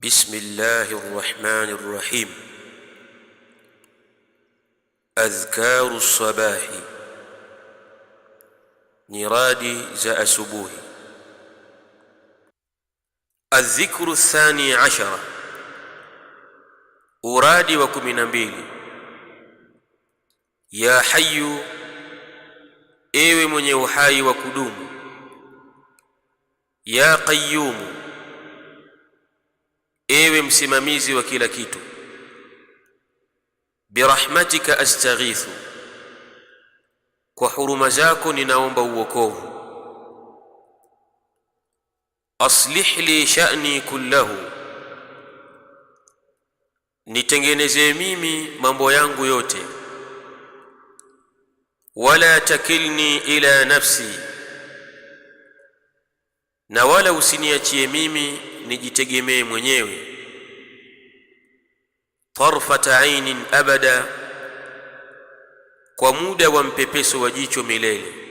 بسم الله الرحمن الرحيم. أذكار الصباح، نرادي za asubuhi. الذكر الثاني عشر، uradi wa 12. Ya hayyu, ewe mwenye uhai wa kudumu. Ya qayyumu, ewe msimamizi wa kila kitu. Birahmatika astaghithu, kwa huruma zako ninaomba uokovu. Aslih li sha'ni kullahu, nitengenezee mimi mambo yangu yote. Wala takilni ila nafsi, na wala usiniachie mimi nijitegemee mwenyewe. Tarfata ainin abada, kwa muda wa mpepeso wa jicho milele.